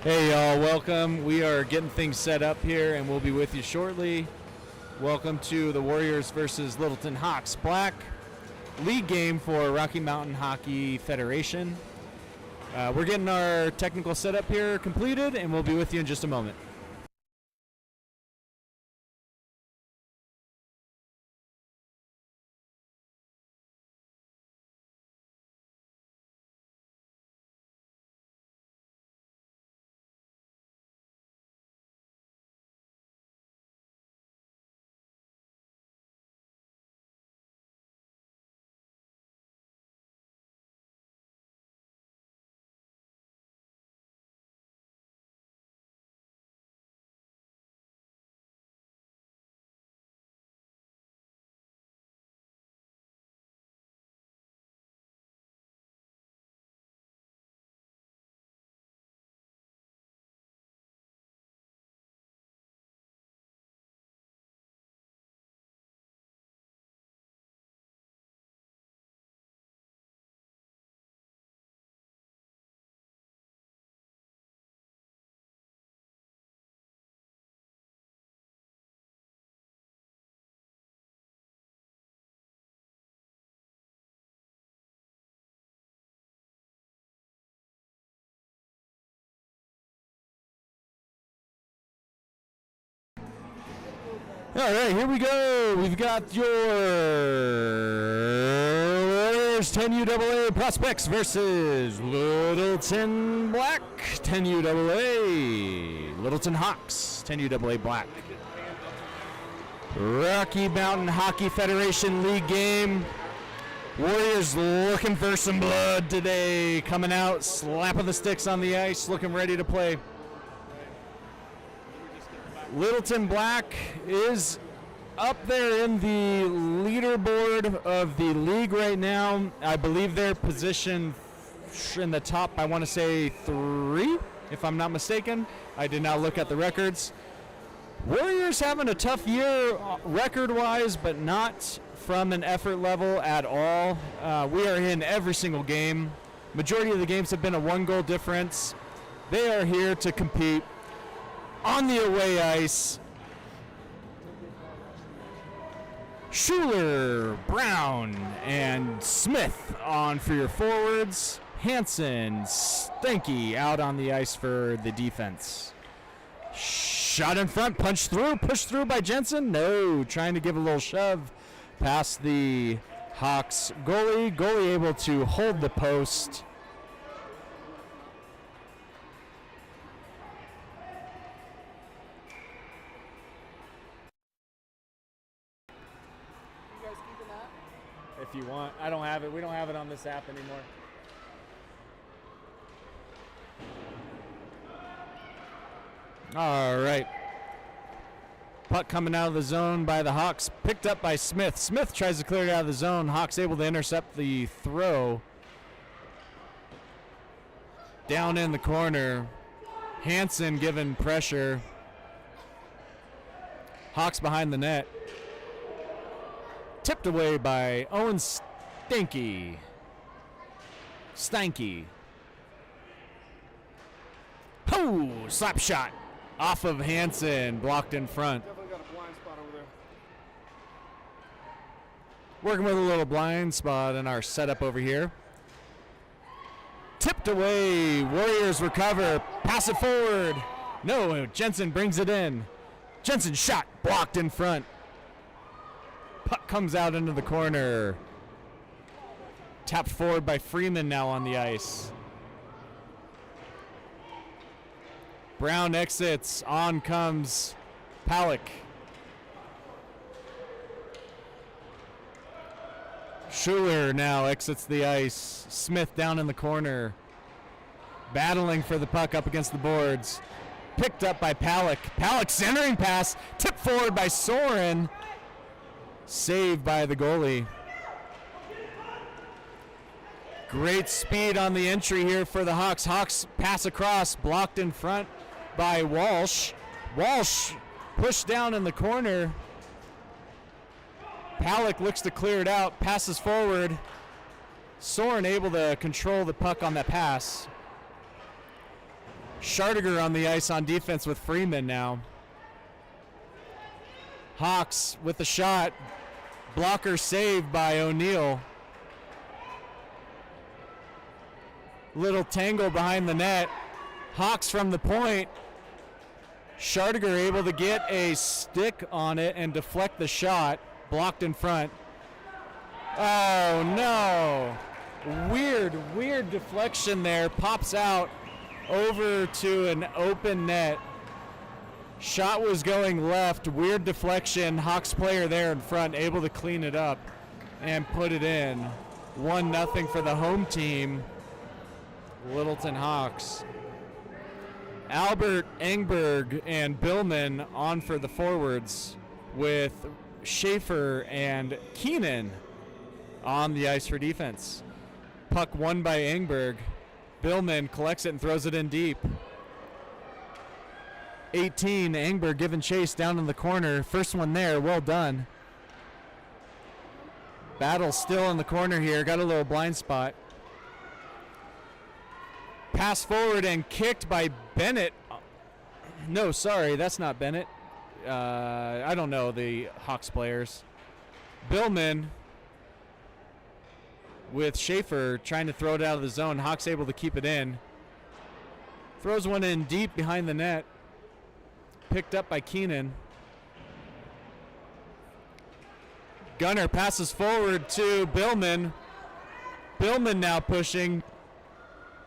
Hey y'all, welcome. We are getting things set up here and we'll be with you shortly. Welcome to the Warriors versus Littleton Hawks Black league game for Rocky Mountain Hockey Federation. We're getting our technical setup here completed and we'll be with you in just a moment. All right, here we go. We've got your Warriors 10 UAA Prospects versus Littleton Black 10 UAA. Littleton Hawks 10 UAA Black. Rocky Mountain Hockey Federation League game. Warriors looking for some blood today. Coming out, slapping the sticks on the ice, looking ready to play. Littleton Black is up there in the leaderboard of the league right now. I believe they're positioned in the top, I want to say 3, if I'm not mistaken. I did not look at the records. Warriors having a tough year record-wise, but not from an effort level at all. We are in every single game. Majority of the games have been a 1-goal difference. They are here to compete. On the away ice, Schuler, Brown, and Smith on for your forwards. Hansen, Stanky out on the ice for the defense. Shot in front, punched through, pushed through by Jensen. No, trying to give a little shove past the Hawks goalie. Goalie able to hold the post. If you want. I don't have it. We don't have it on this app anymore. All right. Puck coming out of the zone by the Hawks. Picked up by Smith. Smith tries to clear it out of the zone. Hawks able to intercept the throw. Down in the corner. Hansen given pressure. Hawks behind the net. Tipped away by Owen Stanky. Oh, slap shot off of Hansen, blocked in front. Definitely got a blind spot over there. Working with a little blind spot in our setup over here. Tipped away, Warriors recover, pass it forward. No, Jensen brings it in. Jensen shot, blocked in front. Puck comes out into the corner. Tapped forward by Freeman now on the ice. Brown exits. On comes Palak. Schuler now exits the ice. Smith down in the corner. Battling for the puck up against the boards. Picked up by Palak. Palak centering pass. Tipped forward by Soren. Saved by the goalie. Great speed on the entry here for the Hawks. Hawks pass across, blocked in front by Walsh. Walsh pushed down in the corner. Palak looks to clear it out, passes forward. Soren able to control the puck on that pass. Schardiger on the ice on defense with Freeman now. Hawks with the shot. Blocker saved by O'Neill. Little tangle behind the net. Hawks from the point. Schardiger able to get a stick on it and deflect the shot. Blocked in front. Oh no. Weird deflection there. Pops out over to an open net. Shot was going left. Weird deflection. Hawks player there in front able to clean it up and put it in. 1-0 for the home team. Littleton Hawks. Albert, Engberg, and Billman on for the forwards with Schaefer and Keenan on the ice for defense. Puck won by Engberg. Billman collects it and throws it in deep. 18, Engberg giving chase down in the corner. First one there, well done. Battle still in the corner here, got a little blind spot. Pass forward and kicked by Bennett. No, sorry, that's not Bennett. I don't know the Hawks players. Billman with Schaefer trying to throw it out of the zone. Hawks able to keep it in. Throws one in deep behind the net. Picked up by Keenan. Gunner passes forward to Billman. Billman now pushing.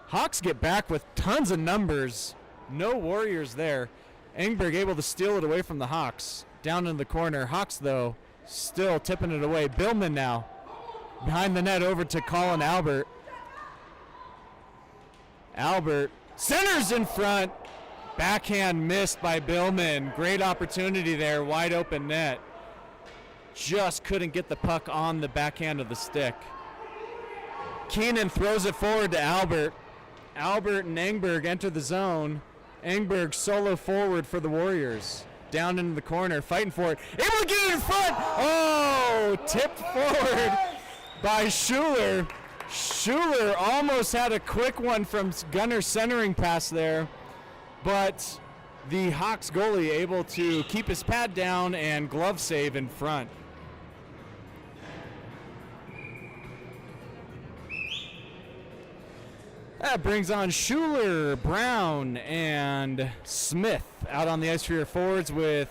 Hawks get back with tons of numbers. No Warriors there. Engberg able to steal it away from the Hawks. Down in the corner. Hawks, though, still tipping it away. Billman now. Behind the net over to Colin Albert. Albert centers in front. Backhand missed by Billman. Great opportunity there. Wide open net. Just couldn't get the puck on the backhand of the stick. Keenan throws it forward to Albert. Albert and Engberg enter the zone. Engberg solo forward for the Warriors. Down into the corner, fighting for it. Able to get it in front. Oh, tipped forward by Schuler. Schuler almost had a quick one from Gunner's centering pass there, but the Hawks goalie able to keep his pad down and glove save in front. That brings on Schuler, Brown, and Smith out on the ice for your forwards with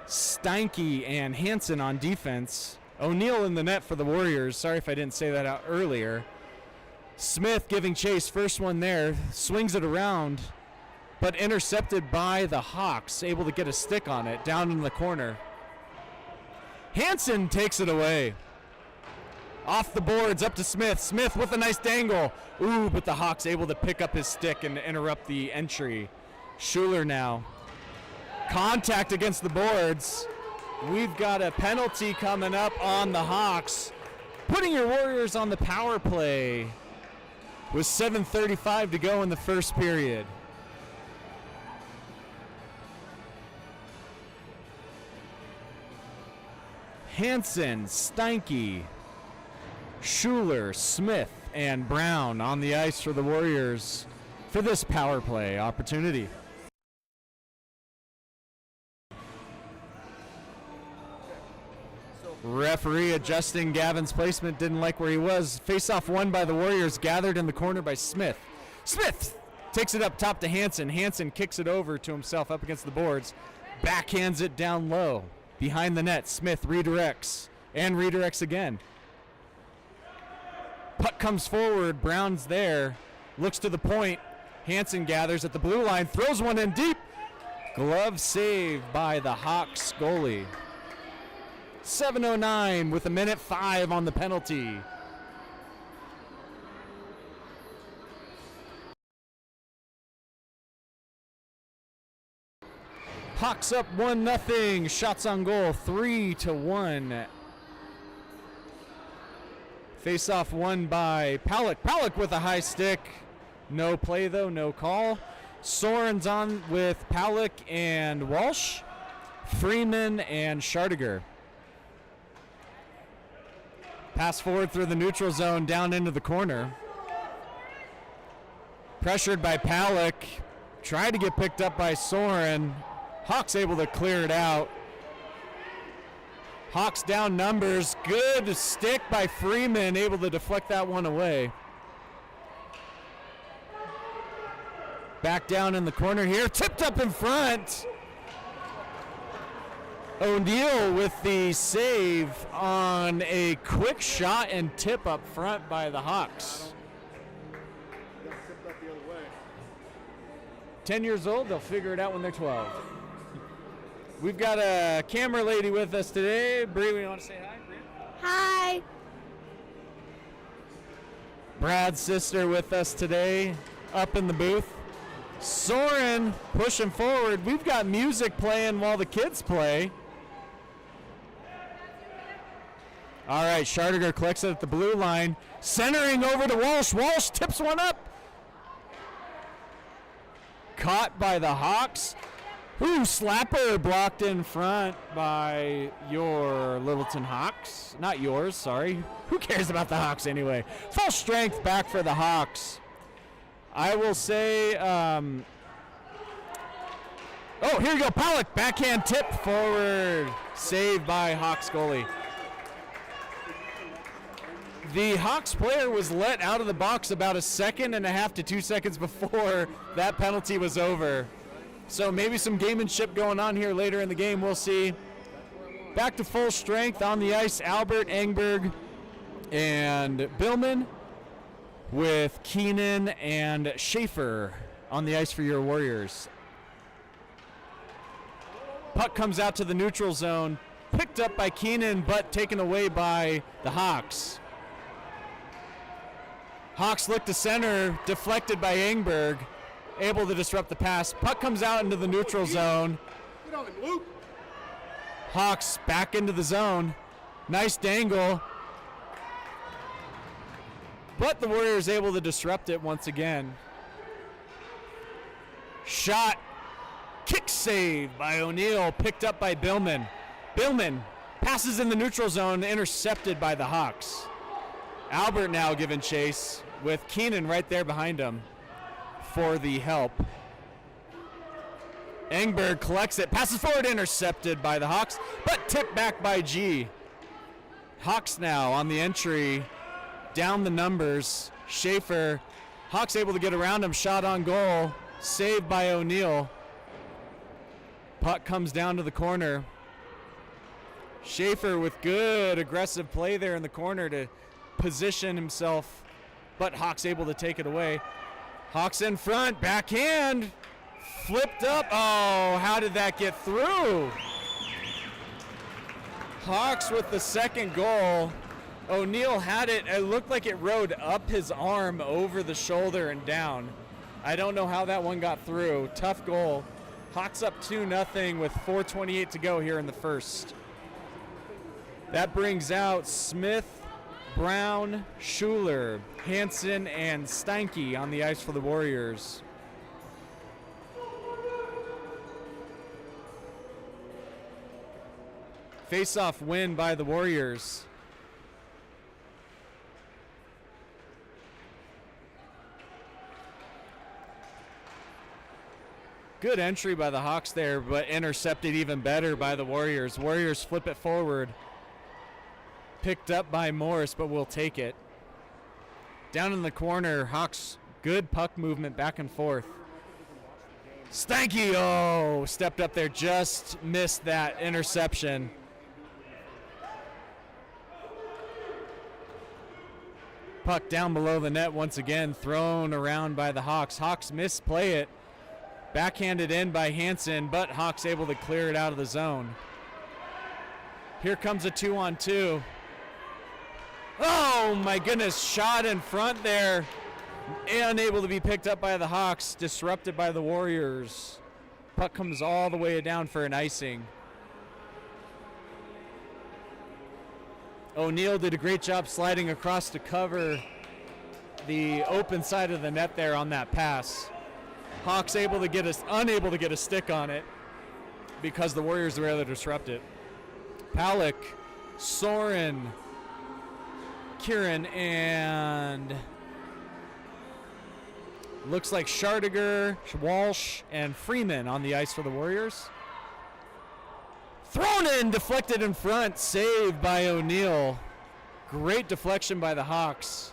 Steinke and Hansen on defense. O'Neill in the net for the Warriors. Sorry if I didn't say that out earlier. Smith giving chase, first one there, swings it around, but intercepted by the Hawks, able to get a stick on it, down in the corner. Hansen takes it away. Off the boards, up to Smith. Smith with a nice dangle. Ooh, but the Hawks able to pick up his stick and interrupt the entry. Schuler now. Contact against the boards. We've got a penalty coming up on the Hawks. Putting your Warriors on the power play with 7:35 to go in the first period. Hansen, Steinke, Schuler, Smith, and Brown on the ice for the Warriors for this power play opportunity. Referee adjusting Gavin's placement, didn't like where he was. Face-off won by the Warriors, gathered in the corner by Smith. Smith takes it up top to Hansen. Hansen kicks it over to himself up against the boards. Backhands it down low. Behind the net, Smith redirects and redirects again. Puck comes forward, Brown's there, looks to the point. Hansen gathers at the blue line, throws one in deep. Glove save by the Hawks goalie. 7:09 with 1:05 on the penalty. Hawks up 1-0. Shots on goal 3-1. Face-off won by Palak. Palak with a high stick. No play though, no call. Soren's on with Palak and Walsh. Freeman and Schardiger. Pass forward through the neutral zone down into the corner. Pressured by Palak. Tried to get picked up by Soren. Hawks able to clear it out. Hawks down numbers. Good stick by Freeman, able to deflect that one away. Back down in the corner here. Tipped up in front. O'Neal with the save on a quick shot and tip up front by the Hawks. 10 years old, they'll figure it out when they're 12. We've got a camera lady with us today. Bree, you want to say hi? Bree? Hi. Brad's sister with us today, up in the booth. Soren pushing forward. We've got music playing while the kids play. All right, Schardiger collects it at the blue line. Centering over to Walsh. Walsh tips one up. Caught by the Hawks. Ooh, slapper blocked in front by your Littleton Hawks. Not yours, sorry. Who cares about the Hawks anyway? Full strength back for the Hawks. I will say, oh, here you go, Pollock. Backhand tip forward. Saved by Hawks goalie. The Hawks player was let out of the box about 1.5 seconds to 2 seconds before that penalty was over. So maybe some gamemanship going on here later in the game. We'll see. Back to full strength on the ice. Albert, Engberg, and Billman with Keenan and Schaefer on the ice for your Warriors. Puck comes out to the neutral zone. Picked up by Keenan, but taken away by the Hawks. Hawks look to center, deflected by Engberg, able to disrupt the pass. Puck comes out into the neutral zone. Hawks back into the zone. Nice dangle. But the Warriors able to disrupt it once again. Shot. Kick save by O'Neal, picked up by Billman. Billman passes in the neutral zone, intercepted by the Hawks. Albert now giving chase with Keenan right there behind him for the help. Engberg collects it, passes forward, intercepted by the Hawks, but tipped back by G. Hawks now on the entry, down the numbers. Schaefer, Hawks able to get around him, shot on goal, saved by O'Neal. Puck comes down to the corner. Schaefer with good aggressive play there in the corner to position himself, but Hawks able to take it away. Hawks in front, backhand, flipped up. Oh, how did that get through? Hawks with the second goal. O'Neal had it. It looked like it rode up his arm over the shoulder and down. I don't know how that one got through. Tough goal. Hawks up 2-0 with 4:28 to go here in the first. That brings out Smith, Brown, Schuler, Hansen, and Steinke on the ice for the Warriors. Face-off win by the Warriors. Good entry by the Hawks there, but intercepted even better by the Warriors. Warriors flip it forward. Picked up by Morris, but we'll take it. Down in the corner, Hawks, good puck movement back and forth. Steinke, oh, stepped up there, just missed that interception. Puck down below the net once again, thrown around by the Hawks. Hawks misplay it. Backhanded in by Hansen, but Hawks able to clear it out of the zone. Here comes a 2-on-2. Oh my goodness, shot in front there. Unable to be picked up by the Hawks, disrupted by the Warriors. Puck comes all the way down for an icing. O'Neal did a great job sliding across to cover the open side of the net there on that pass. Hawks unable to get a stick on it because the Warriors were able to disrupt it. Palak, Soren, Kieran, and Looks like Schardiger, Walsh, and Freeman on the ice for the Warriors. Thrown in, deflected in front, saved by O'Neill. Great deflection by the Hawks.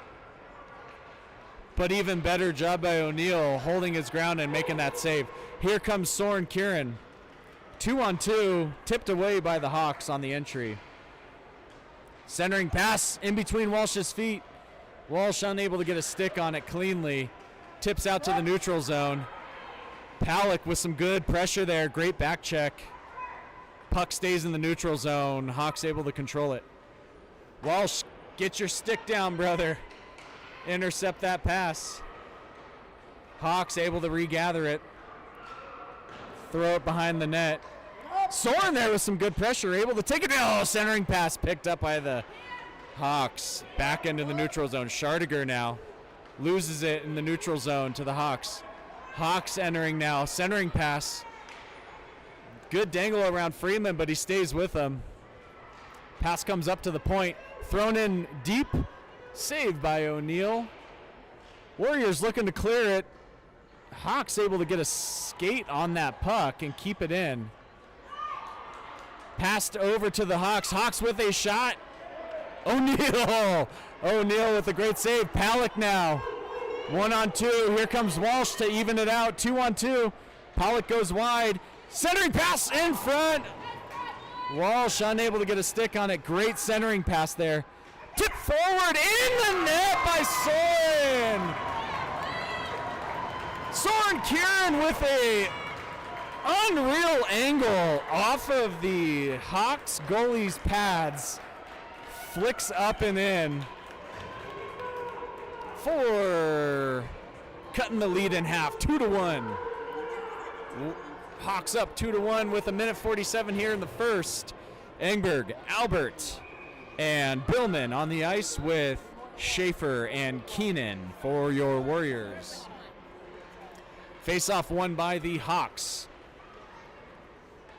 But even better job by O'Neill holding his ground and making that save. Here comes Soren Kieran. 2-on-2, tipped away by the Hawks on the entry. Centering pass in between Walsh's feet. Walsh unable to get a stick on it cleanly. Tips out to the neutral zone. Palick with some good pressure there. Great back check. Puck stays in the neutral zone. Hawks able to control it. Walsh, get your stick down, brother. Intercept that pass. Hawks able to regather it. Throw it behind the net. Soren there with some good pressure, able to take it. Oh, centering pass picked up by the Hawks. Back into the neutral zone. Schardiger now loses it in the neutral zone to the Hawks. Hawks entering now. Centering pass. Good dangle around Freeman, but he stays with him. Pass comes up to the point. Thrown in deep. Saved by O'Neill. Warriors looking to clear it. Hawks able to get a skate on that puck and keep it in. Passed over to the Hawks. Hawks with a shot. O'Neill. O'Neill with a great save. Palick now. 1-on-2. Here comes Walsh to even it out. 2-on-2. Palick goes wide. Centering pass in front. Walsh unable to get a stick on it. Great centering pass there. Tip forward in the net by Soren. Soren Kieran with a unreal angle off of the Hawks goalie's pads. Flicks up and in for cutting the lead in half. 2-1. Hawks up 2-1 with 1:47 here in the first. Engberg, Albert, and Billman on the ice with Schaefer and Keenan for your Warriors. Face-off won by the Hawks.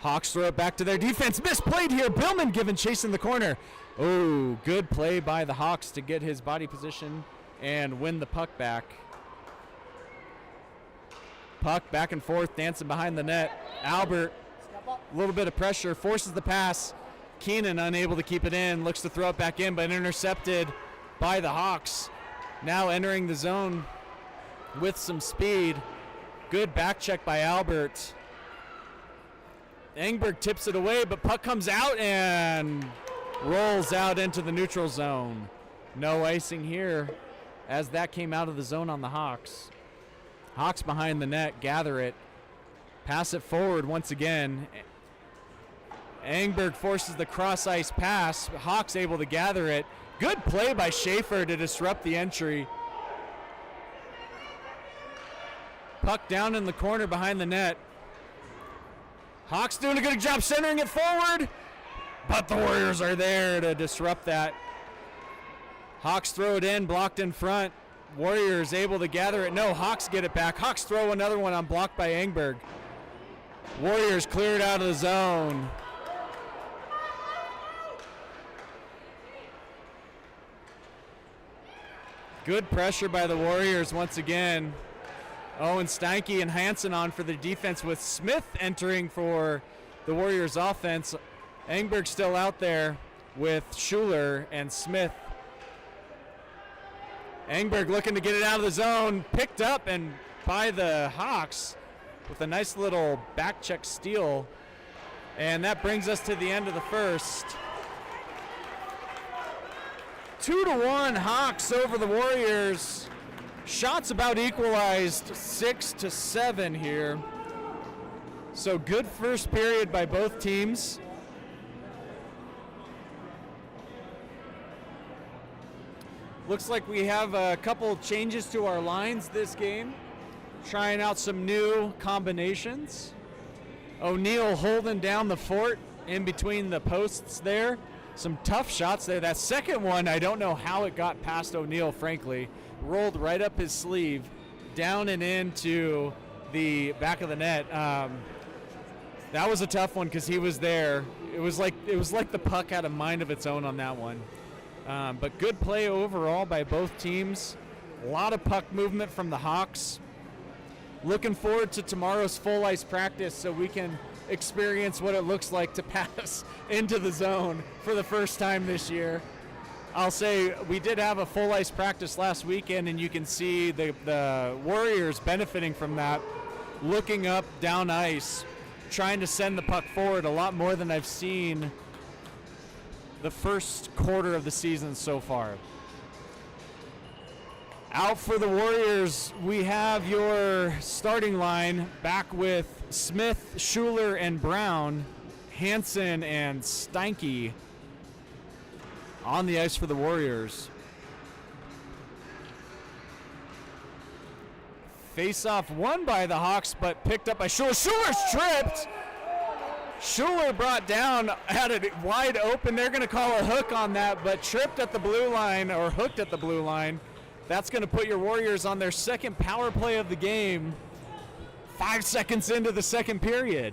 Hawks throw it back to their defense. Misplayed here. Billman given chase in the corner. Oh, good play by the Hawks to get his body position and win the puck back. Puck back and forth, dancing behind the net. Albert, a little bit of pressure, forces the pass. Keenan unable to keep it in, looks to throw it back in, but intercepted by the Hawks. Now entering the zone with some speed. Good back check by Albert. Engberg tips it away, but puck comes out and rolls out into the neutral zone. No icing here as that came out of the zone on the Hawks. Hawks behind the net, gather it. Pass it forward once again. Engberg forces the cross-ice pass. Hawks able to gather it. Good play by Schaefer to disrupt the entry. Puck down in the corner behind the net. Hawks doing a good job centering it forward, but the Warriors are there to disrupt that. Hawks throw it in, blocked in front. Warriors able to gather it. No, Hawks get it back. Hawks throw another one on blocked by Engberg. Warriors clear it out of the zone. Good pressure by the Warriors once again. Owen Steinke and Hansen on for the defense with Smith entering for the Warriors offense. Engberg still out there with Schuler and Smith. Engberg looking to get it out of the zone, picked up and by the Hawks with a nice little back check steal. And that brings us to the end of the first. 2-1 Hawks over the Warriors. Shots about equalized 6-7 here. So good first period by both teams. Looks like we have a couple changes to our lines this game. Trying out some new combinations. O'Neill holding down the fort in between the posts there. Some tough shots there. That second one, I don't know how it got past O'Neill, frankly. Rolled right up his sleeve, down and into the back of the net. That was a tough one because he was there. It was like the puck had a mind of its own on that one. But good play overall by both teams. A lot of puck movement from the Hawks. Looking forward to tomorrow's full ice practice so we can experience what it looks like to pass into the zone for the first time this year. I'll say we did have a full ice practice last weekend, and you can see the Warriors benefiting from that, looking up, down ice, trying to send the puck forward a lot more than I've seen the first quarter of the season so far. Out for the Warriors, we have your starting line back with Smith, Schuler, and Brown, Hansen, and Steinke on the ice for the Warriors. Face-off won by the Hawks, but picked up by Schuler. Schuler's tripped. Schuler brought down, had it wide open. They're going to call a hook on that, but tripped at the blue line, or hooked at the blue line. That's going to put your Warriors on their second power play of the game, 5 seconds into the second period.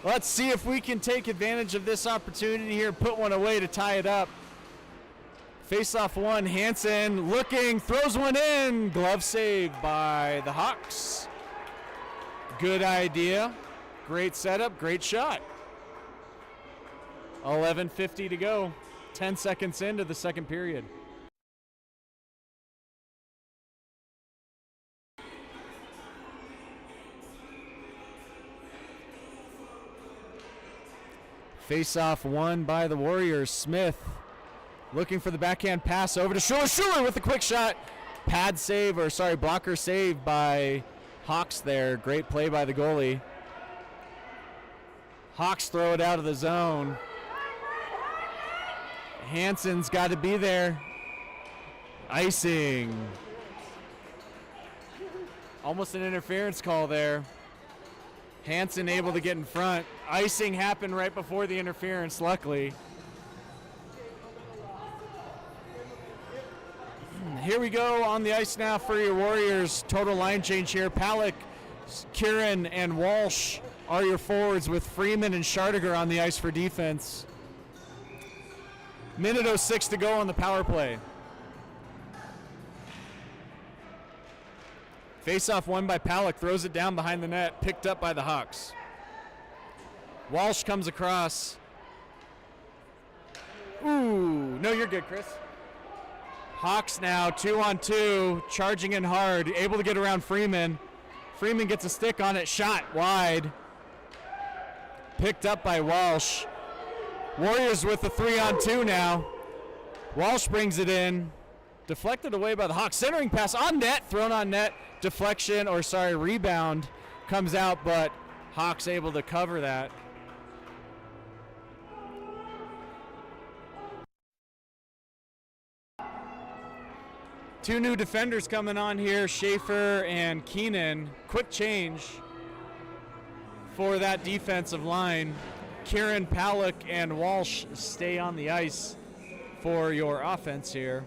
Let's see if we can take advantage of this opportunity here, put one away to tie it up. Face-off one, Hansen looking, throws one in. Glove save by the Hawks. Good idea. Great setup, great shot. 11:50 to go. 10 seconds into the second period. Face-off won by the Warriors. Smith looking for the backhand pass over to Schuler. Schuler with a quick shot. Blocker save by Hawks there. Great play by the goalie. Hawks throw it out of the zone. Hansen's got to be there. Icing. Almost an interference call there. Hansen able to get in front. Icing happened right before the interference, luckily. Here we go on the ice now for your Warriors. Total line change here. Palak, Kieran, and Walsh are your forwards, with Freeman and Schardiger on the ice for defense. Minute 06 to go on the power play. Face-off won by Palak, throws it down behind the net, picked up by the Hawks. Walsh comes across. Ooh, no, you're good, Chris. Hawks now 2-on-2, charging in hard, able to get around Freeman. Freeman gets a stick on it, shot wide. Picked up by Walsh. Warriors with the 3-on-2 now. Walsh brings it in. Deflected away by the Hawks. Centering pass on net, thrown on net. Rebound comes out, but Hawks able to cover that. Two new defenders coming on here, Schaefer and Keenan. Quick change for that defensive line. Kieran, Palak, and Walsh stay on the ice for your offense here.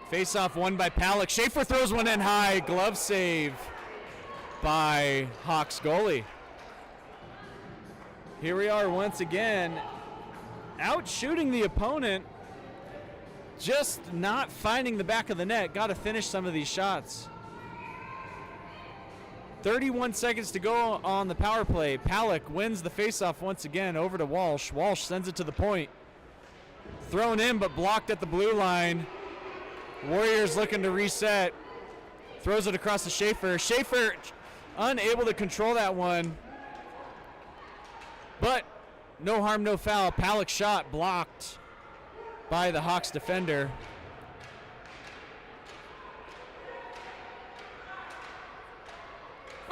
Face-off won by Palak. Schaefer throws one in high. Glove save by Hawks goalie. Here we are once again, out shooting the opponent, just not finding the back of the net. Got to finish some of these shots. 31 seconds to go on the power play. Palak wins the face-off once again over to Walsh. Walsh sends it to the point. Thrown in, but blocked at the blue line. Warriors looking to reset. Throws it across to Schaefer. Schaefer unable to control that one. But no harm, no foul. Palak shot blocked by the Hawks defender.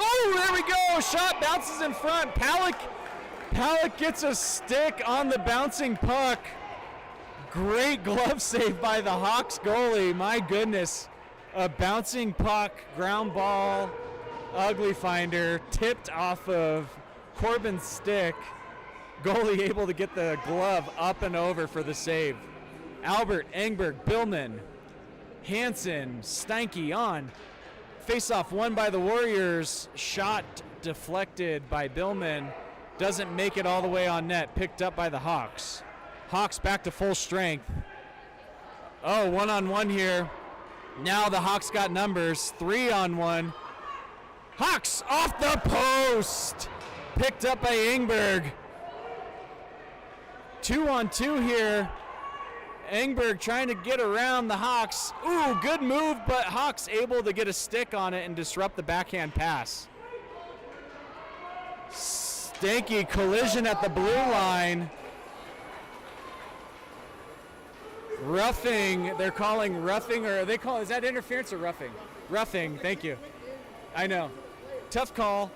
Oh, there we go. Shot bounces in front. Palak gets a stick on the bouncing puck. Great glove save by the Hawks goalie. My goodness. A bouncing puck, ground ball, ugly finder, tipped off of Corbin's stick. Goalie able to get the glove up and over for the save. Albert, Engberg, Billman, Hansen, Steinke on. Face-off won by the Warriors. Shot deflected by Billman. doesn't make it all the way on net. Picked up by the Hawks. Hawks back to full strength. Oh, one-on-one here. Now the Hawks got numbers. 3-on-1. Hawks off the post. Picked up by Engberg. 2-on-2 here. Engberg trying to get around the Hawks. Ooh, good move, but Hawks able to get a stick on it and disrupt the backhand pass. Stanky collision at the blue line. Roughing, they're calling roughing, or are they calling, is that interference or roughing? Roughing, thank you. I know. Tough call.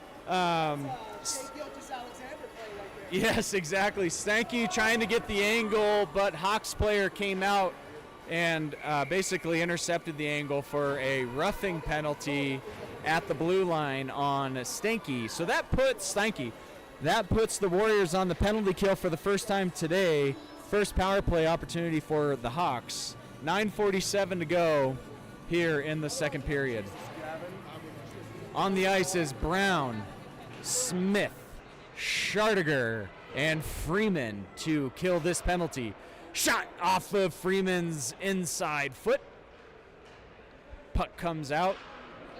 Yes, exactly. Stanky trying to get the angle, but Hawks player came out and basically intercepted the angle for a roughing penalty at the blue line on Stanky. So that puts the Warriors on the penalty kill for the first time today. First power play opportunity for the Hawks. 9:47 to go here in the second period. On the ice is Brown, Smith, Schardiger, and Freeman to kill this penalty. Shot off of Freeman's inside foot. Puck comes out.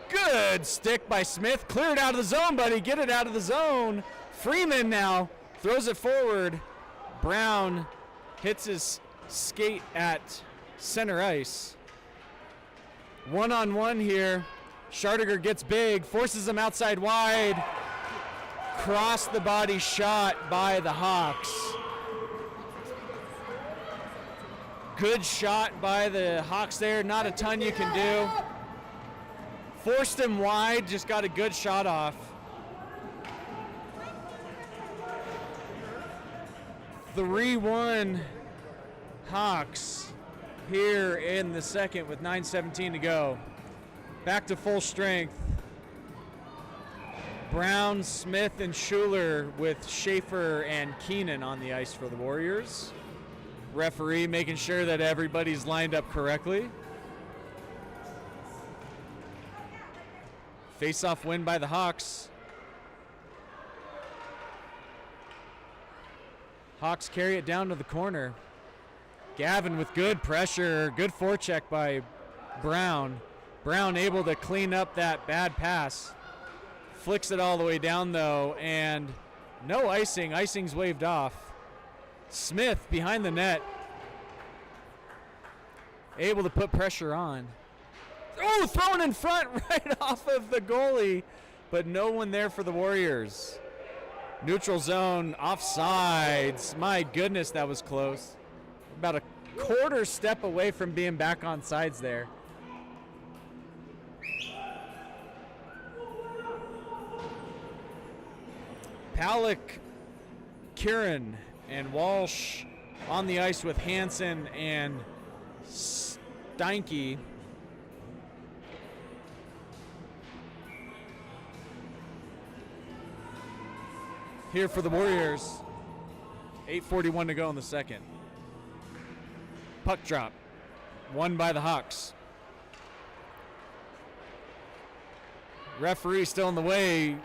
Good stick by Smith. Cleared out of the zone, buddy. Get it out of the zone. Freeman now throws it forward. Brown hits his skate at center ice. One-on-one here. Schardiger gets big, forces him outside wide. Cross the body shot by the Hawks. Good shot by the Hawks there. Not a ton you can do. Forced him wide, just got a good shot off. The 3-1 Hawks here in the second with 9:17 to go. Back to full strength. Brown, Smith, and Schuler with Schaefer and Keenan on the ice for the Warriors. Referee making sure that everybody's lined up correctly. Face-off win by the Hawks. Hawks carry it down to the corner. Gavin with good pressure, good forecheck by Brown. Brown able to clean up that bad pass. Flicks it all the way down though, and no icing. Icing's waved off. Smith behind the net. Able to put pressure on. Oh, thrown in front right off of the goalie, but no one there for the Warriors. Neutral zone, offsides. My goodness, that was close. About a quarter step away from being back on sides there. Palak, Kieran, and Walsh on the ice with Hansen and Steinke. Here for the Warriors. 8:41 to go in the second. Puck drop. Won by the Hawks. Referee still in the way.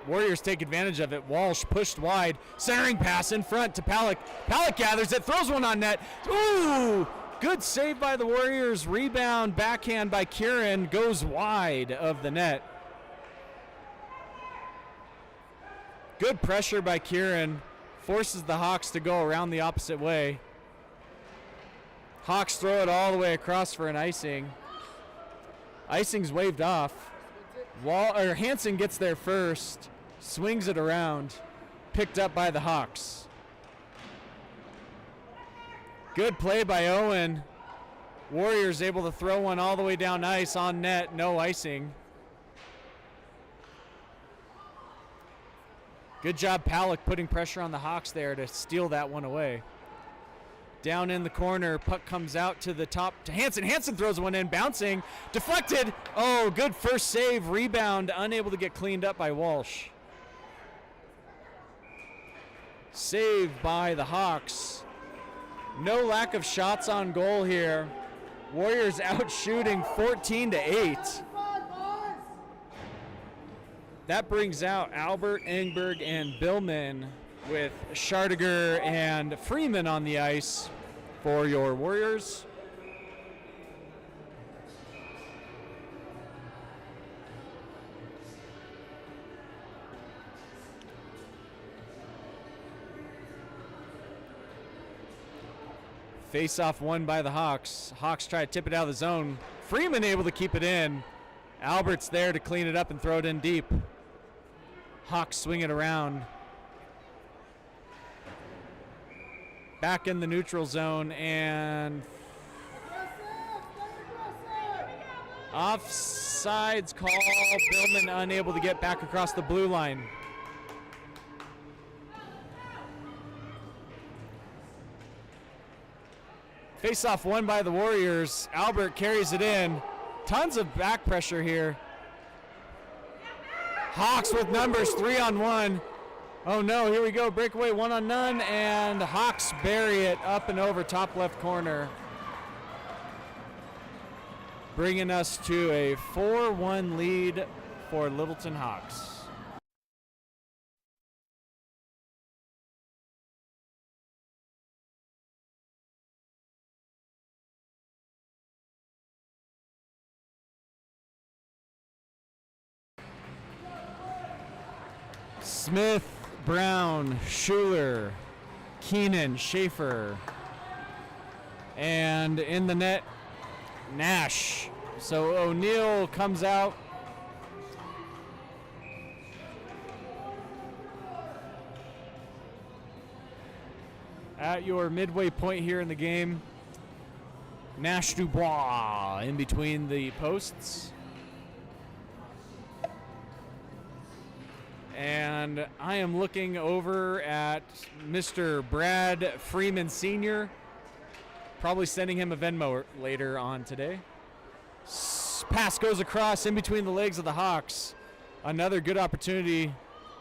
Warriors take advantage of it. Walsh pushed wide. Centering pass in front to Palak. Palak gathers it, throws one on net. Ooh! Good save by the Warriors. Rebound, backhand by Kieran. Goes wide of the net. Good pressure by Kieran. Forces the Hawks to go around the opposite way. Hawks throw it all the way across for an icing. Icing's waved off. Hansen gets there first. Swings it around. Picked up by the Hawks. Good play by Owen. Warriors able to throw one all the way down ice on net. No icing. Good job, Palak, putting pressure on the Hawks there to steal that one away. Down in the corner, puck comes out to the top to Hansen. Hansen throws one in, bouncing, deflected. Oh, good first save, rebound, unable to get cleaned up by Walsh. Saved by the Hawks. No lack of shots on goal here. Warriors out shooting 14-8. that brings out Albert, Engberg, and Billman with Schardiger and Freeman on the ice for your Warriors. Face-off won by the Hawks. Hawks try to tip it out of the zone. Freeman able to keep it in. Albert's there to clean it up and throw it in deep. Hawks swing it around. Back in the neutral zone and offsides call. Billman unable to get back across the blue line. Face-off won by the Warriors. Albert carries it in. Tons of back pressure here. Hawks with numbers 3-on-1. Oh no, here we go. Breakaway 1-on-none, and Hawks bury it up and over top left corner. Bringing us to a 4-1 lead for Littleton Hawks. Smith, Brown, Schuler, Keenan, Schaefer, and in the net, Nash. So O'Neal comes out. At your midway point here in the game, Nash Dubois in between the posts. And I am looking over at Mr. Brad Freeman Sr., probably sending him a Venmo later on today. Pass goes across in between the legs of the Hawks. Another good opportunity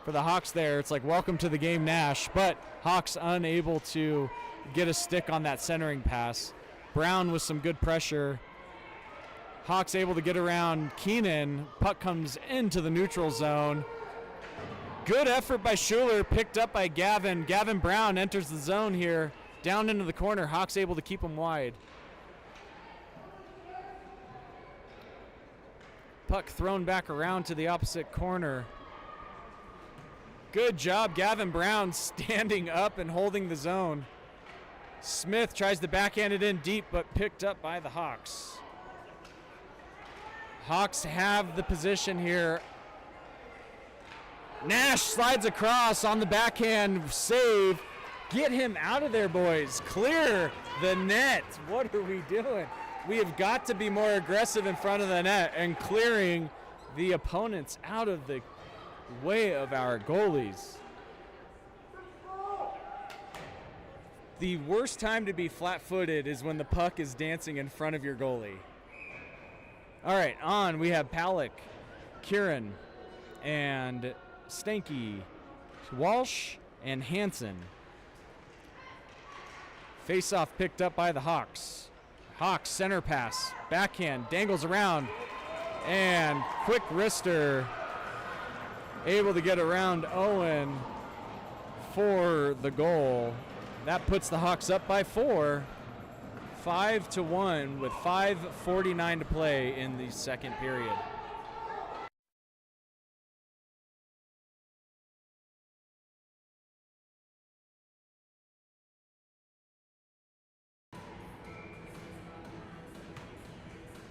for the Hawks there. It's like, welcome to the game, Nash. But Hawks unable to get a stick on that centering pass. Brown with some good pressure. Hawks able to get around Keenan. Puck comes into the neutral zone. Good effort by Schuler, picked up by Gavin. Gavin Brown enters the zone here, down into the corner. Hawks able to keep him wide. Puck thrown back around to the opposite corner. Good job, Gavin Brown standing up and holding the zone. Smith tries to backhand it in deep, but picked up by the Hawks. Hawks have the position here. Nash slides across on the backhand save. Get him out of there, boys. Clear the net. What are we doing? We have got to be more aggressive in front of the net and clearing the opponents out of the way of our goalies. The worst time to be flat-footed is when the puck is dancing in front of your goalie. All right, on we have Palick, Kieran, and Stanky, Walsh, and Hansen. Face-off picked up by the Hawks. Hawks center pass, backhand, dangles around, and quick wrister able to get around Owen for the goal. That puts the Hawks up by 4, 5-1 with 5:49 to play in the second period.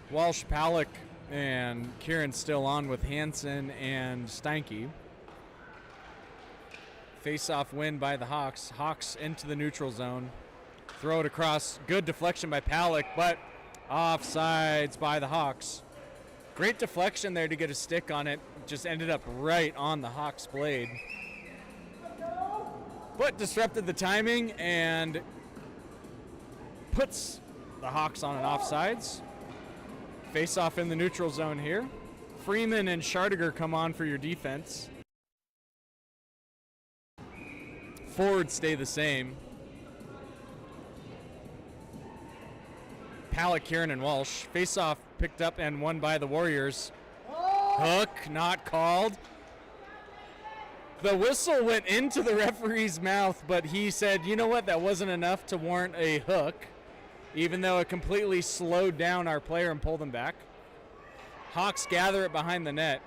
Walsh, Palick, and Kieran still on with Hansen and Steinke. Face-off win by the Hawks. Hawks into the neutral zone. Throw it across. Good deflection by Palick, but offsides by the Hawks. Great deflection there to get a stick on it. Just ended up right on the Hawks' blade. But disrupted the timing and puts the Hawks on an offsides. Face-off in the neutral zone here. Freeman and Schardiger come on for your defense. Forwards stay the same. Palick, Kieran, and Walsh. Face-off picked up and won by the Warriors. Hook not called. The whistle went into the referee's mouth, but he said, you know what, that wasn't enough to warrant a hook, even though it completely slowed down our player and pulled him back. Hawks gather it behind the net.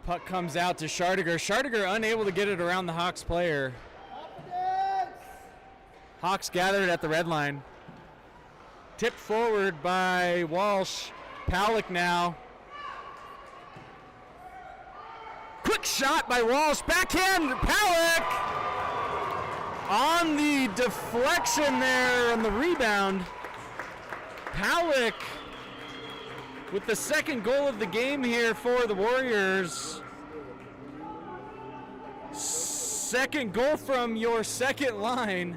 Puck comes out to Schardiger. Schardiger unable to get it around the Hawks player. Hawks gather it at the red line. Tipped forward by Walsh. Palick now. Quick shot by Walsh. Backhand, Palick! On the deflection there and the rebound. Palick with the second goal of the game here for the Warriors. Second goal from your second line,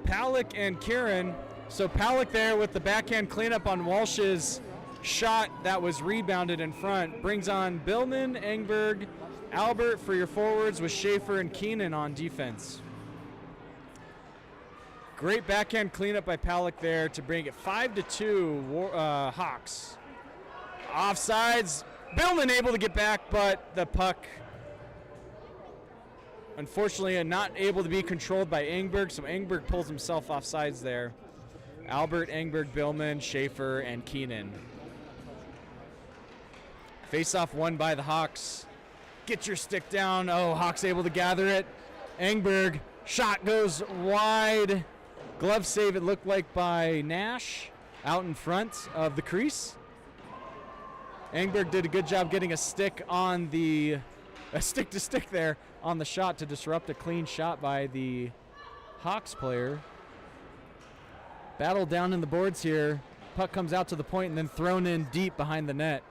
Palick and Kieran. So Palick there with the backhand cleanup on Walsh's shot that was rebounded in front. Brings on Billman, Engberg, Albert for your forwards with Schaefer and Keenan on defense. Great backhand cleanup by Palick there to bring it 5-2 Hawks. Offsides, Billman able to get back, but the puck unfortunately not able to be controlled by Engberg, so Engberg pulls himself offsides there. Albert, Engberg, Billman, Schaefer, and Keenan. Face-off won by the Hawks. Get your stick down. Oh, Hawks able to gather it. Engberg, shot goes wide. Glove save, it looked like, by Nash out in front of the crease. Engberg did a good job getting a stick to stick there on the shot to disrupt a clean shot by the Hawks player. Battle down in the boards here. Puck comes out to the point and then thrown in deep behind the net.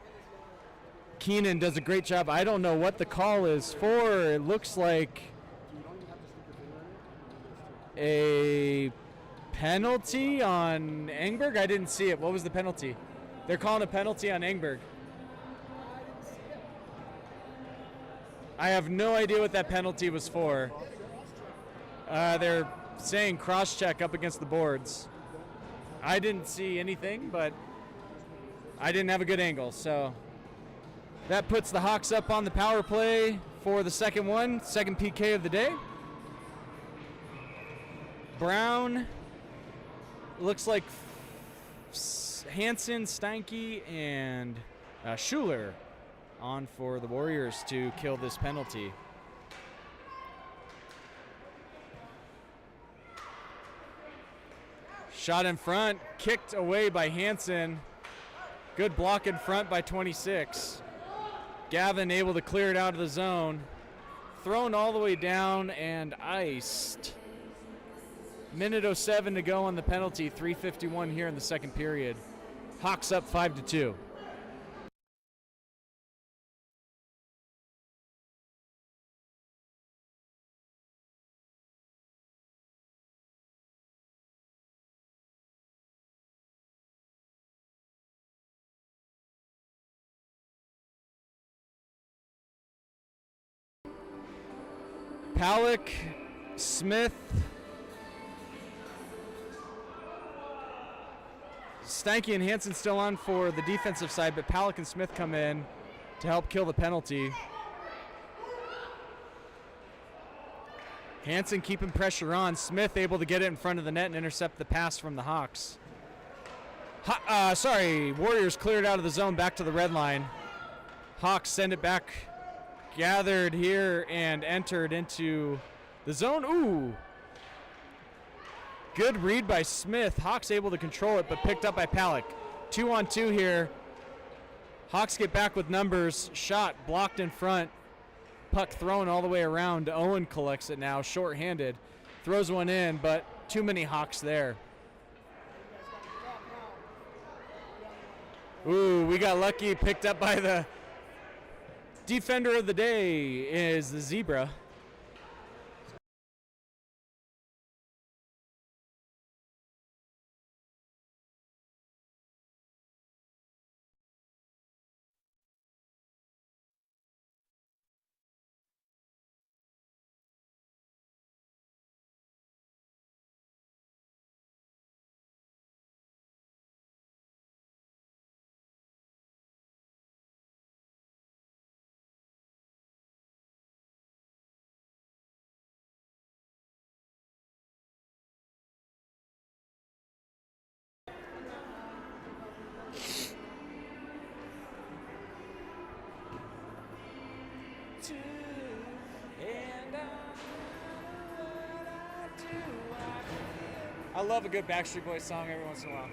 Keenan does a great job. I don't know what the call is for. It looks like a penalty on Engberg. I didn't see it. What was the penalty? They're calling a penalty on Engberg. I have no idea what that penalty was for. They're saying cross-check up against the boards. I didn't see anything, but I didn't have a good angle, so that puts the Hawks up on the power play for the second PK of the day. Brown, looks like Hansen, Steinke, and Schuler on for the Warriors to kill this penalty. Shot in front, kicked away by Hansen. Good block in front by 26. Gavin able to clear it out of the zone. Thrown all the way down and iced. Minute 07 to go on the penalty, 3:51 here in the second period. Hawks up 5-2. Palick, Smith, Steinke and Hansen still on for the defensive side, but Palick and Smith come in to help kill the penalty. Hansen keeping pressure on. Smith able to get it in front of the net and intercept the pass from the Hawks. Warriors cleared out of the zone back to the red line. Hawks send it back. Gathered here and entered into the zone. Ooh. Good read by Smith. Hawks able to control it, but picked up by Palick. 2-on-2 here. Hawks get back with numbers. Shot blocked in front. Puck thrown all the way around. Owen collects it now, short-handed. Throws one in, but too many Hawks there. Ooh, we got lucky. Picked up by the defender of the day is the Zebra. I love a good Backstreet Boys song every once in a while.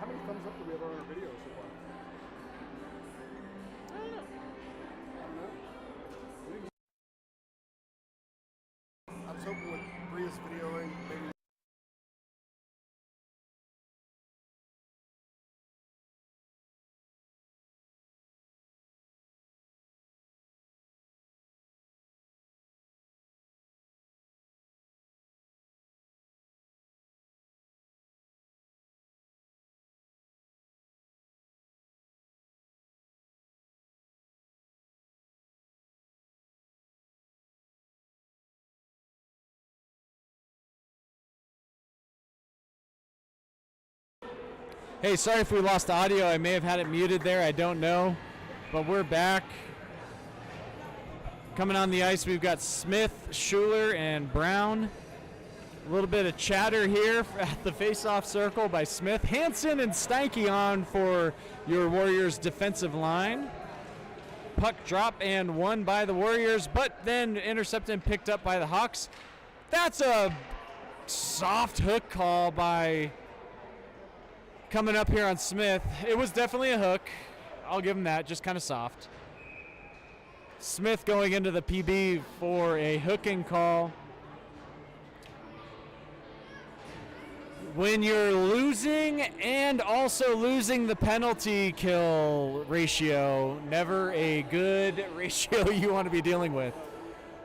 How many thumbs up do we have on our video so far? I don't know. I was hoping with Bria's videoing, maybe. Hey, sorry if we lost audio. I may have had it muted there. I don't know. But we're back. Coming on the ice, we've got Smith, Schuler, and Brown. A little bit of chatter here at the face-off circle by Smith. Hansen and Steinke on for your Warriors defensive line. Puck drop and won by the Warriors, but then intercepted and picked up by the Hawks. That's a soft hook call by coming up here on Smith. It was definitely a hook. I'll give him that, just kind of soft. Smith going into the PB for a hooking call. when you're losing and also losing the penalty kill ratio, never a good ratio you want to be dealing with.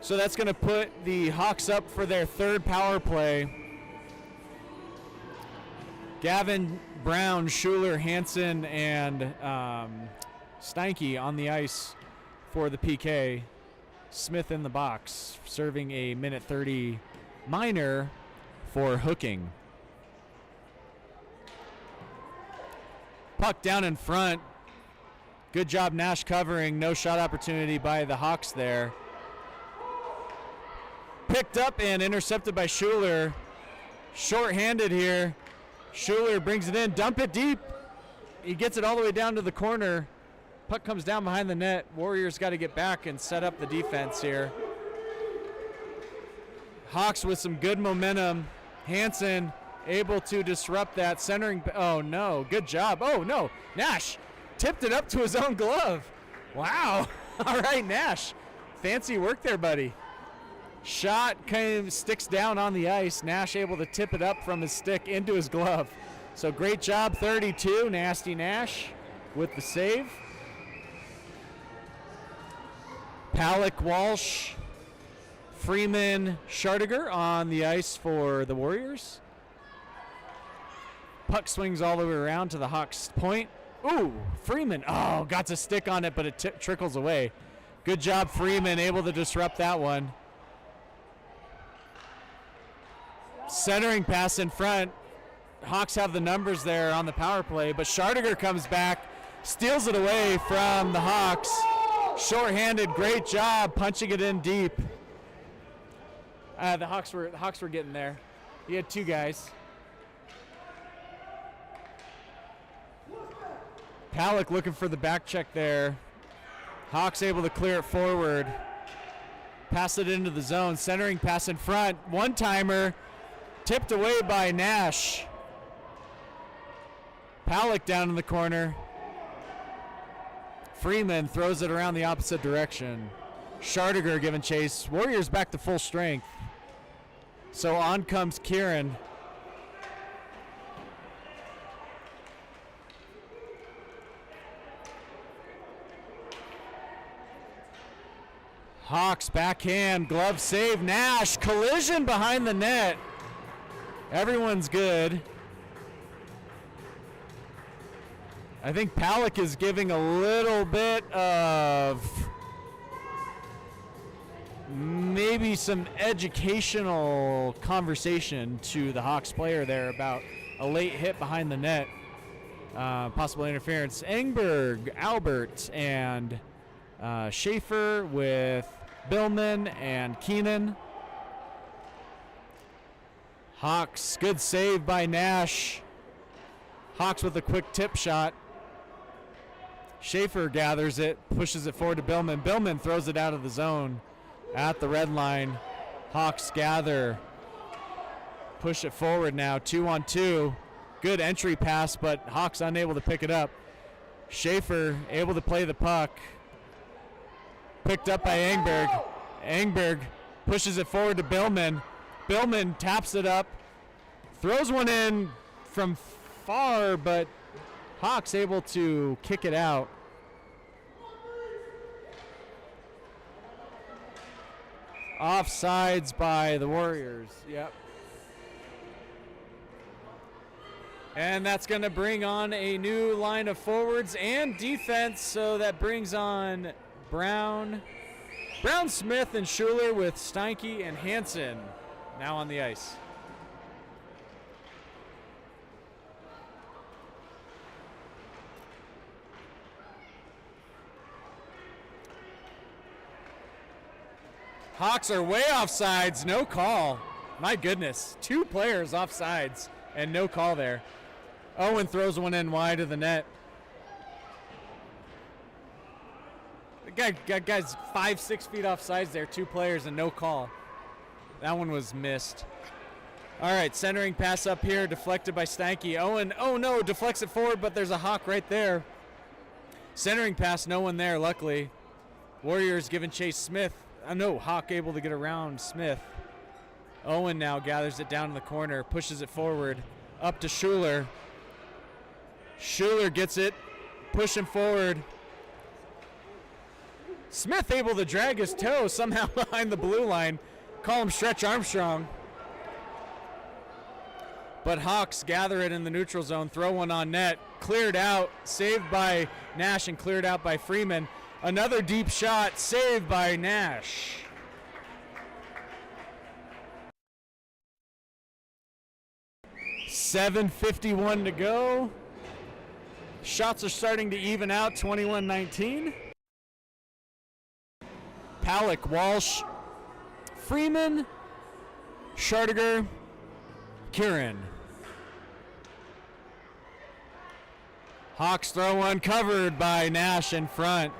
So that's going to put the Hawks up for their third power play. Gavin, Brown, Schuler, Hansen, and Steinke on the ice for the PK. Smith in the box, serving a minute 30 minor for hooking. Puck down in front. Good job, Nash covering. No shot opportunity by the Hawks there. Picked up and intercepted by Schuler. Short-handed here. Schuler brings it in. Dump it deep. He gets it all the way down to the corner. Puck comes down behind the net. Warriors got to get back and set up the defense here. Hawks with some good momentum. Hansen able to disrupt that. Centering. Oh, no. Good job. Oh, no. Nash tipped it up to his own glove. Wow. All right, Nash. Fancy work there, buddy. Shot kind of sticks down on the ice. Nash able to tip it up from his stick into his glove. So great job, 32. Nasty Nash with the save. Palick, Walsh, Freeman, Schardiger on the ice for the Warriors. Puck swings all the way around to the Hawks' point. Ooh, Freeman. Oh, got to stick on it, but it trickles away. Good job, Freeman, able to disrupt that one. Centering pass in front. Hawks have the numbers there on the power play, but Schardiger comes back, steals it away from the Hawks. Short-handed, great job punching it in deep. The Hawks were getting there. He had two guys. Palick looking for the back check there. Hawks able to clear it forward. Pass it into the zone. Centering pass in front. One-timer. Tipped away by Nash. Palick down in the corner. Freeman throws it around the opposite direction. Schardiger giving chase. Warriors back to full strength. So on comes Kieran. Hawks backhand, glove save. Nash, collision behind the net. Everyone's good. I think Palick is giving a little bit of maybe some educational conversation to the Hawks player there about a late hit behind the net. Possible interference. Engberg, Albert, and Schaefer with Billman and Keenan. Hawks, good save by Nash. Hawks with a quick tip shot. Schaefer gathers it, pushes it forward to Billman. Billman throws it out of the zone at the red line. Hawks gather. Push it forward now, 2-on-2. Good entry pass, but Hawks unable to pick it up. Schaefer able to play the puck. Picked up by Engberg. Engberg pushes it forward to Billman. Billman taps it up. Throws one in from far, but Hawks able to kick it out. Offsides by the Warriors. Yep. And that's going to bring on a new line of forwards and defense. So that brings on Brown, Smith, and Schuler with Steinke and Hansen now on the ice. Hawks are way offsides, no call. My goodness, 2 players offsides and no call there. Owen throws one in wide of the net. The guy's 5-6 feet offsides there, 2 players and no call. That one was missed. All right, centering pass up here, deflected by Steinke. Owen, oh no, deflects it forward, but there's a Hawk right there. Centering pass, no one there, luckily. Warriors giving chase Smith. No, Hawk able to get around Smith. Owen now gathers it down in the corner, pushes it forward. Up to Schuler. Schuler gets it, pushing forward. Smith able to drag his toe somehow behind the blue line. Call him Stretch Armstrong. But Hawks gather it in the neutral zone, throw one on net, cleared out, saved by Nash and cleared out by Freeman. Another deep shot, saved by Nash. .751 to go. Shots are starting to even out, 21-19. Palick, Walsh, Freeman, Schardiger, Kieran. Hawks throw one covered by Nash in front.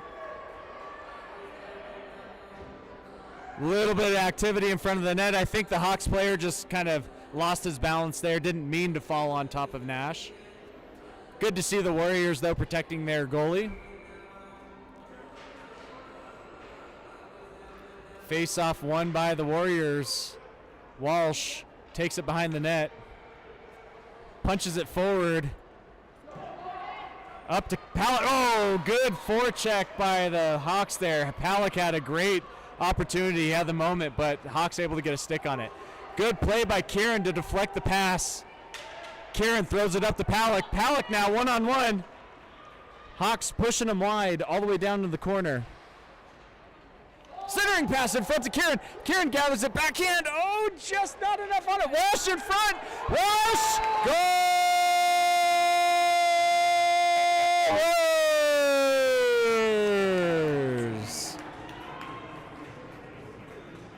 Little bit of activity in front of the net. I think the Hawks player just kind of lost his balance there. Didn't mean to fall on top of Nash. Good to see the Warriors, though, protecting their goalie. Face-off won by the Warriors. Walsh takes it behind the net. Punches it forward. Up to Palick. Oh, good forecheck by the Hawks there. Palick had a great opportunity. He had the moment, but Hawks able to get a stick on it. Good play by Kieran to deflect the pass. Kieran throws it up to Palick. Palick now one-on-one. Hawks pushing him wide all the way down to the corner. Centering pass in front to Kieran. Kieran gathers it backhand. Oh, just not enough on it. Walsh in front. Walsh. Goals.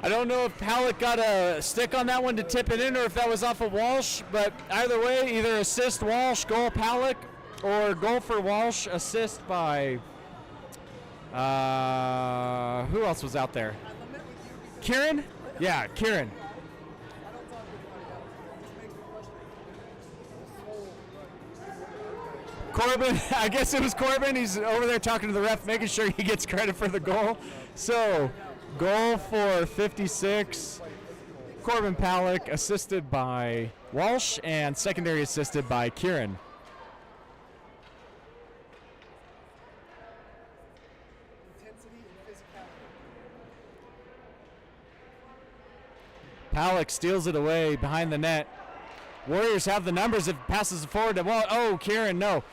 I don't know if Palick got a stick on that one to tip it in or if that was off of Walsh, but either way, either assist Walsh, goal Palick, or goal for Walsh, assist by who else was out there? Kieran? Yeah, Kieran. Corbin, I guess it was Corbin. He's over there talking to the ref, making sure he gets credit for the goal. So, goal for 56. Corbin Palick, assisted by Walsh, and secondary assisted by Kieran. Palick steals it away behind the net. Warriors have the numbers. It passes it forward to Wall. Oh, Kieran, no.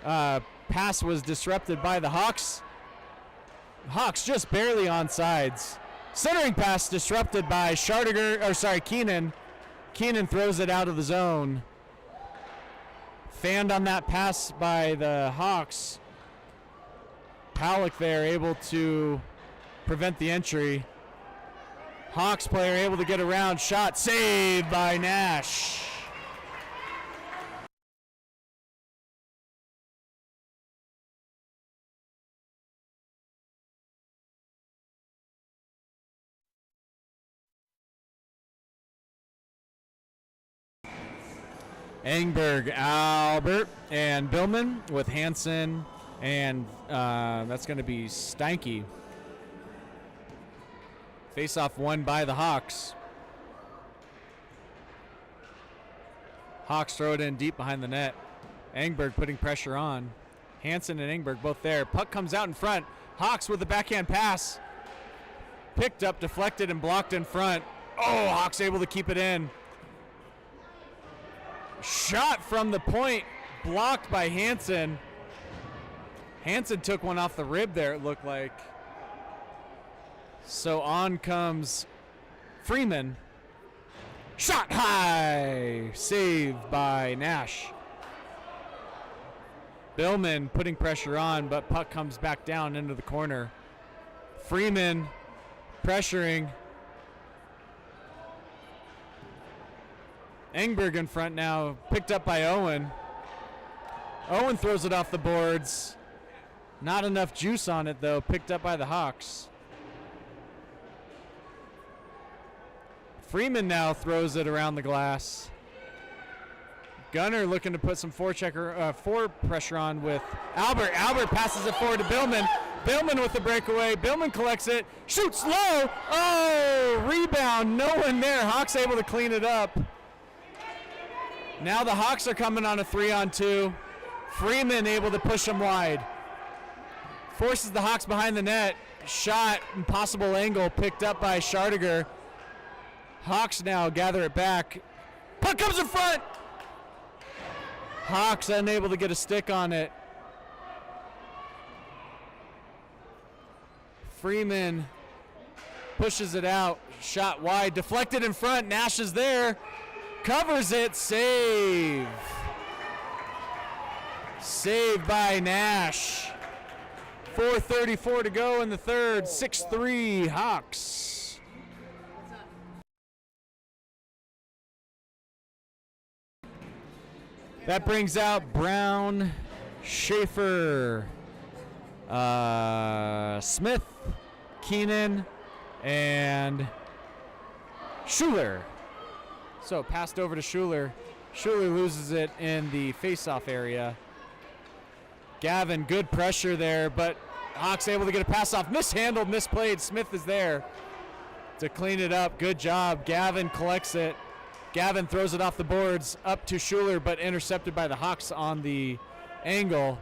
Pass was disrupted by the Hawks. Hawks just barely on sides. Centering pass disrupted by Keenan. Keenan throws it out of the zone. Fanned on that pass by the Hawks. Palick there able to prevent the entry. Hawks player able to get around. Shot saved by Nash. Engberg, Albert, and Billman with Hansen, and that's going to be Steinke. Face-off won by the Hawks. Hawks throw it in deep behind the net. Engberg putting pressure on. Hansen and Engberg both there. Puck comes out in front. Hawks with the backhand pass. Picked up, deflected, and blocked in front. Oh, Hawks able to keep it in. Shot from the point, blocked by Hansen. Hansen took one off the rib there, it looked like. So on comes Freeman. Shot high, saved by Nash. Billman putting pressure on, but puck comes back down into the corner. Freeman pressuring. Engberg in front now, picked up by Owen. Owen throws it off the boards. Not enough juice on it, though, picked up by the Hawks. Freeman now throws it around the glass. Gunner looking to put some forward pressure on with Albert. Albert passes it forward to Billman. Billman with the breakaway. Billman collects it, shoots low. Oh, rebound, no one there. Hawks able to clean it up. Now the Hawks are coming on a 3-on-2. Freeman able to push them wide. Forces the Hawks behind the net. Shot, impossible angle, picked up by Schardiger. Hawks now gather it back. Puck comes in front. Hawks unable to get a stick on it. Freeman pushes it out. Shot wide, deflected in front. Nash is there. Covers it, save. Saved by Nash. 4:34 to go in the third. 6-3 Hawks. That brings out Brown, Schaefer, Smith, Keenan, and Schuler. So passed over to Schuler. Schuler loses it in the face-off area. Gavin, good pressure there, but Hawks able to get a pass off. Mishandled, misplayed. Smith is there to clean it up. Good job. Gavin collects it. Gavin throws it off the boards up to Schuler, but intercepted by the Hawks on the angle.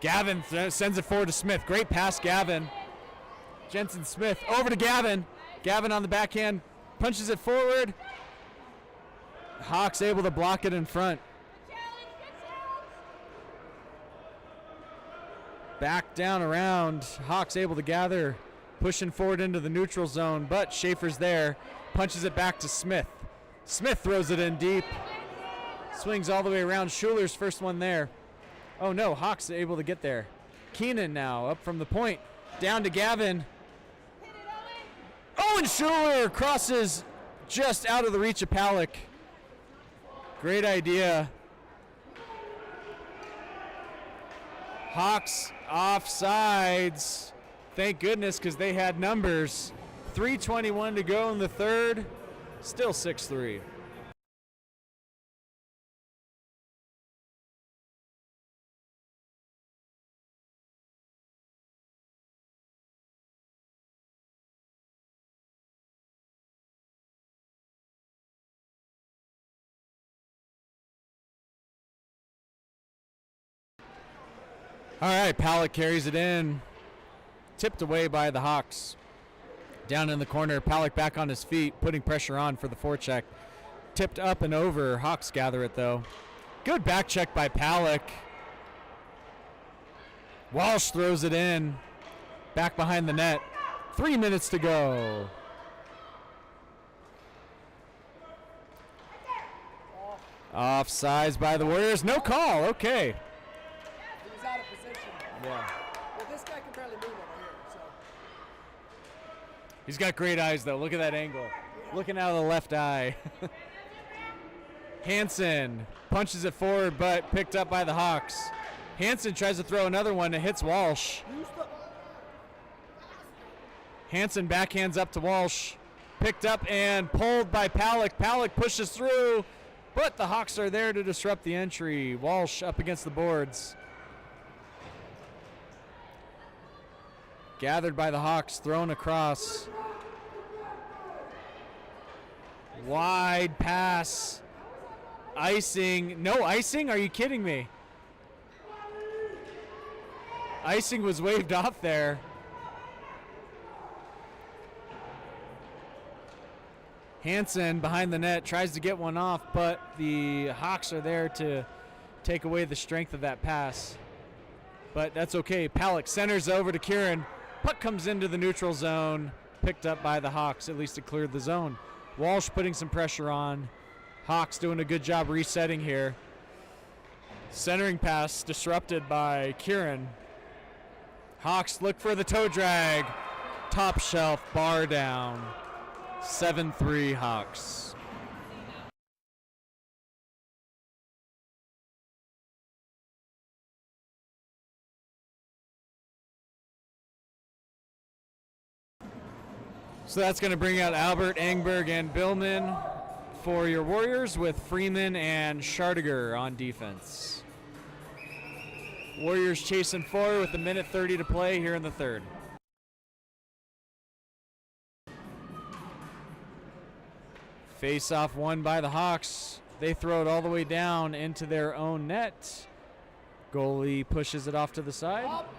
Gavin sends it forward to Smith. Great pass, Gavin. Jensen Smith over to Gavin. Gavin on the backhand, punches it forward. Hawks able to block it in front. Back down around. Hawks able to gather, pushing forward into the neutral zone, but Schaefer's there. Punches it back to Smith. Smith throws it in deep. Swings all the way around. Schuler's first one there. Oh no, Hawks able to get there. Keenan now up from the point. Down to Gavin. Owen Schuler crosses just out of the reach of Palick. Great idea. Hawks offsides. Thank goodness, because they had numbers. 3:21 to go in the third. Still 6-3. All right, Palick carries it in. Tipped away by the Hawks. Down in the corner, Palick back on his feet, putting pressure on for the forecheck. Tipped up and over. Hawks gather it, though. Good back check by Palick. Walsh throws it in. Back behind the net. 3 minutes to go. Offsides by the Warriors. No call. Okay. He was out of position. Yeah. Well, this guy can barely move over here, so. He's got great eyes, though. Look at that angle. Looking out of the left eye. Hansen punches it forward, but picked up by the Hawks. Hansen tries to throw another one. It hits Walsh. Hansen backhands up to Walsh. Picked up and pulled by Palick. Palick pushes through, but the Hawks are there to disrupt the entry. Walsh up against the boards. Gathered by the Hawks, thrown across. Wide pass. Icing. No icing? Are you kidding me? Icing was waved off there. Hansen behind the net tries to get one off, but the Hawks are there to take away the strength of that pass. But that's okay. Palick centers over to Kieran. Puck comes into the neutral zone. Picked up by the Hawks. At least it cleared the zone. Walsh putting some pressure on. Hawks doing a good job resetting here. Centering pass disrupted by Kieran. Hawks look for the toe drag. Top shelf, bar down. 7-3 Hawks. So that's going to bring out Albert, Engberg, and Billman for your Warriors, with Freeman and Schardiger on defense. Warriors chasing forward with 1:30 to play here in the third. Face-off won by the Hawks. They throw it all the way down into their own net. Goalie pushes it off to the side. Up!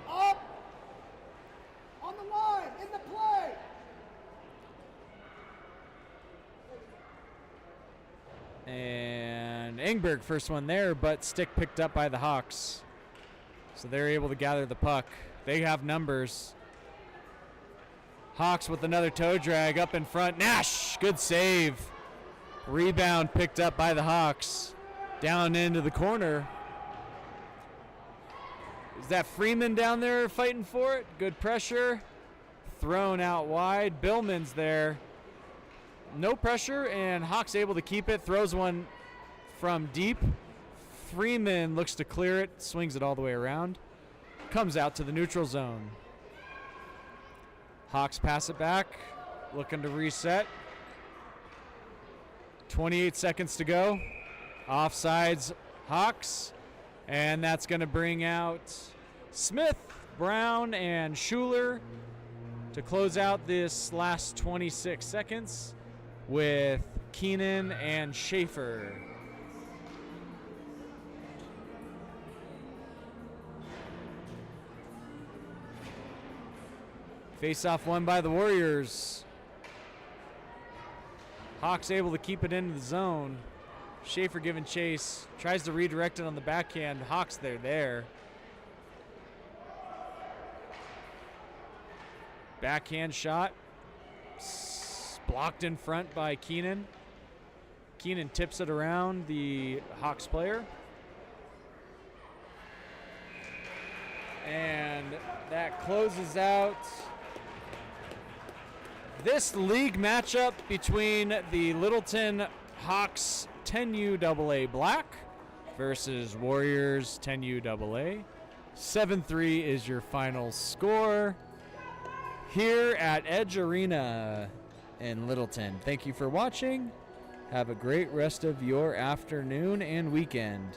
On the line, in the play! And Engberg, first one there, but stick picked up by the Hawks. So they're able to gather the puck. They have numbers. Hawks with another toe drag up in front. Nash, good save. Rebound picked up by the Hawks. Down into the corner. Is that Freeman down there fighting for it? Good pressure. Thrown out wide. Billman's there. No pressure, and Hawks able to keep it. Throws one from deep. Freeman looks to clear it. Swings it all the way around. Comes out to the neutral zone. Hawks pass it back. Looking to reset. 28 seconds to go. Offsides Hawks. And that's going to bring out Smith, Brown, and Schuler to close out this last 26 seconds with Keenan and Schaefer. Face-off won by the Warriors. Hawks able to keep it into the zone. Schaefer giving chase. Tries to redirect it on the backhand. Hawks, they're there. Backhand shot. Blocked in front by Keenan. Keenan tips it around the Hawks player. And that closes out this league matchup between the Littleton Hawks 10U AA Black versus Warriors 10U AA. 7-3 is your final score here at Edge Arena in Littleton. Thank you for watching. Have a great rest of your afternoon and weekend.